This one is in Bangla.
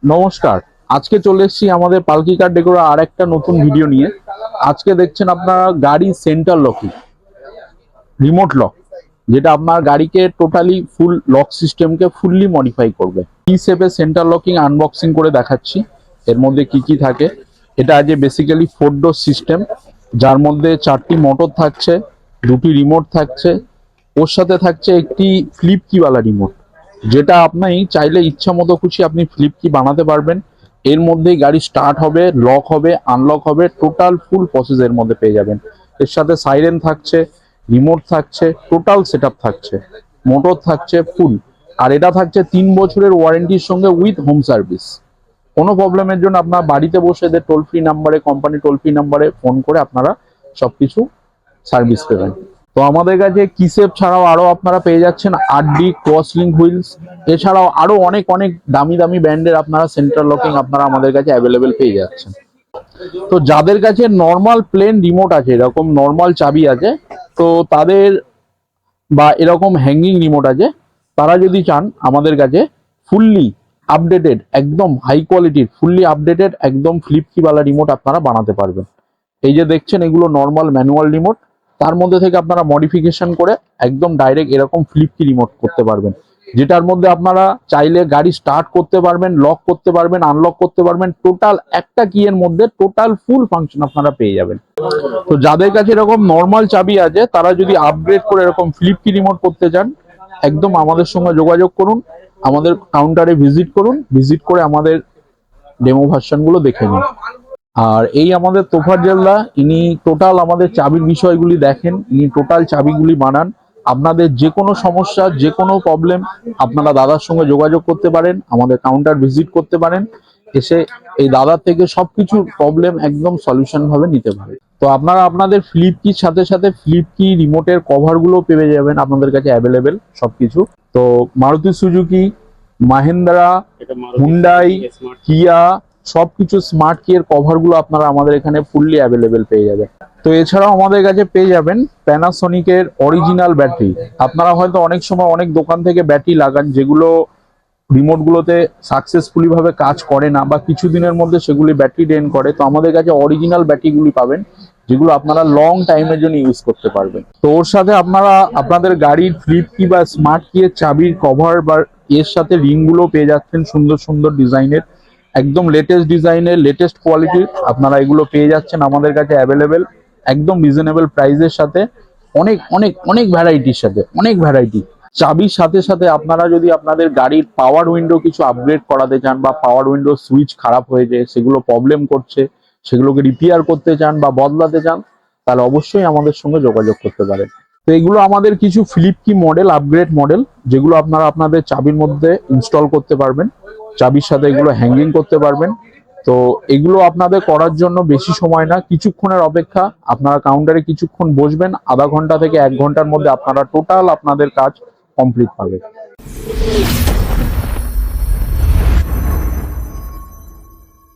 নমস্কার। আজকে চলে এসেছি আমাদের পালকি কার ডেকোরা আর একটা নতুন ভিডিও নিয়ে। আজকে দেখছেন আপনারা গাড়ি সেন্টার লকিং রিমোট লক, যেটা আপনার গাড়িকে টোটালি ফুল লক সিস্টেমকে ফুললি মডিফাই করবে। কি শেপে সেন্টার লকিং আনবক্সিং করে দেখাচ্ছি, এর মধ্যে কি কি থাকে। এটা আজ বেসিক্যালি 4 ডোর সিস্টেম, যার মধ্যে 4টি মোটর থাকছে, 2টি রিমোট থাকছে, ওর সাথে থাকছে একটি ফ্লিপ কিওয়ালা রিমোট, যেটা আপনি চাইলে ইচ্ছা মতো খুশি আপনি ফ্লিপ কি বানাতে পারবেন। এর মধ্যেই গাড়ি স্টার্ট হবে, লক হবে, আনলক হবে, টোটাল ফুল প্রসেস এর মধ্যে পেয়ে যাবেন। এর সাথে সাইরেন থাকছে, রিমোট থাকছে, টোটাল সেটআপ থাকছে, মোটর থাকছে ফুল। আর এটা থাকছে 3 বছরের ওয়ারেন্টির সঙ্গে উইথ হোম সার্ভিস। কোনো প্রবলেমের জন্য আপনার বাড়িতে বসে এদের টোল ফ্রি নাম্বারে, কোম্পানি টোল ফ্রি নাম্বারে ফোন করে আপনারা সবকিছু সার্ভিস পেবেন। তো আমাদের কাছে কিসেপ ছাড়াও আরো আপনারা পেয়ে যাচ্ছেন আরডি, ক্রসলিঙ্ক হুইলস, এছাড়াও আরো অনেক অনেক দামি দামি ব্র্যান্ডের আপনারা সেন্টার লকিং আপনারা আমাদের কাছে অ্যাভেলেবেল পেয়ে যাচ্ছেন। তো যাদের কাছে নর্মাল প্লেন রিমোট আছে, এরকম নর্মাল চাবি আছে, তো তাদের বা এরকম হ্যাঙ্গিং রিমোট আছে, তারা যদি চান আমাদের কাছে ফুললি আপডেটেড, একদম হাই কোয়ালিটির ফুললি আপডেটেড একদম ফ্লিপ কিওয়ালা রিমোট আপনারা বানাতে পারবেন। এই যে দেখছেন এগুলো নর্মাল ম্যানুয়াল রিমোট, তার মধ্যে থেকে আপনারা মডিফিকেশন করে একদম ডাইরেক্ট এরকম ফ্লিপ কি রিমোট করতে পারবেন, যেটার মধ্যে আপনারা চাইলে গাড়ি স্টার্ট করতে পারবেন, লক করতে পারবেন, আনলক করতে পারবেন, টোটাল একটা কি এর মধ্যে টোটাল ফুল ফাংশন আপনারা পেয়ে যাবেন। তো যাদের কাছে এরকম নর্মাল চাবি আছে, তারা যদি আপগ্রেড করে এরকম ফ্লিপ কি রিমোট করতে চান, একদম আমাদের সঙ্গে যোগাযোগ করুন, আমাদের কাউন্টারে ভিজিট করুন, ভিজিট করে আমাদের ডেমো ভার্সন গুলো দেখে নিন। আর এই আমাদের তোফাজ্জলদা, ইনি টোটাল আমাদের চাবির বিষয়গুলি দেখেন, ইনি টোটাল চাবিগুলি বানান। আপনাদের যে কোনো সমস্যা, যে কোনো প্রবলেম আপনারা দাদার সঙ্গে যোগাযোগ করতে পারেন, আমাদের কাউন্টার ভিজিট করতে পারেন, এসে এই দাদার থেকে সবকিছু প্রবলেম একদম সলিউশন ভাবে নিতে পারেন। তো আপনারা আপনাদের ফ্লিপ কির সাথে সাথে ফ্লিপ কি রিমোটের কভার গুলো পেয়ে যাবেন আমাদের কাছে অ্যাভেলেবেল সবকিছু। তো মারুতি সুজুকি, মাহিন্দ্রা, হুন্ডাই, কিয়া সবকিছু স্মার্ট কি এর কভার গুলো আপনারা আমাদের এখানে ফুললি অ্যাভেলেবেল পেয়ে যাবেন। তো এছাড়াও আমাদের কাছে পেয়ে যাবেন প্যানাসোনিকের অরিজিনাল ব্যাটারি। আপনারা হয়তো অনেক সময় অনেক দোকান থেকে ব্যাটারি লাগান, যেগুলো রিমোট গুলোতে সাকসেসফুলি ভাবে কাজ করে না, বা কিছুদিনের মধ্যে সেগুলি ব্যাটারি ড্রেন করে। তো আমাদের কাছে অরিজিনাল ব্যাটারিগুলি পাবেন, যেগুলো আপনারা লং টাইমের জন্য ইউজ করতে পারবেন। তো ওর সাথে আপনারা আপনাদের গাড়ির ফ্লিপ কি বা স্মার্ট কি এর চাবির কভার বা এর সাথে রিং গুলো পেয়ে যাচ্ছেন সুন্দর সুন্দর ডিজাইনের, একদম লেটেস্ট ডিজাইনের, লেটেস্ট কোয়ালিটির আপনারা এগুলো পেয়ে যাচ্ছেন আমাদের কাছে অ্যাভেলেবেল, একদম রিজনেবল প্রাইসের সাথে, অনেক অনেক অনেক ভ্যারাইটির সাথে, অনেক ভ্যারাইটি। চাবির সাথে সাথে আপনারা যদি আপনাদের গাড়ির পাওয়ার উইন্ডো কিছু আপগ্রেড করাতে চান, বা পাওয়ার উইন্ডো সুইচ খারাপ হয়েছে, সেগুলো প্রবলেম করছে, সেগুলোকে রিপেয়ার করতে চান বা বদলাতে চান, তাহলে অবশ্যই আমাদের সঙ্গে যোগাযোগ করতে পারেন। তো এগুলো আমাদের কিছু ফ্লিপ কি মডেল, আপগ্রেড মডেল, যেগুলো আপনারা আপনাদের চাবির মধ্যে ইনস্টল করতে পারবেন, চাবির সাথে এগুলো হ্যাঙ্গিং করতে পারবেন। তো এগুলো আপনাদের করার জন্য বেশি সময় না, কিছুক্ষণের অপেক্ষা। আপনারা কাউন্টারে কিছুক্ষণ বসবেন, আধা ঘন্টা থেকে 1 ঘন্টার মধ্যে আপনারা টোটাল আপনাদের কাজ কমপ্লিট পাবে।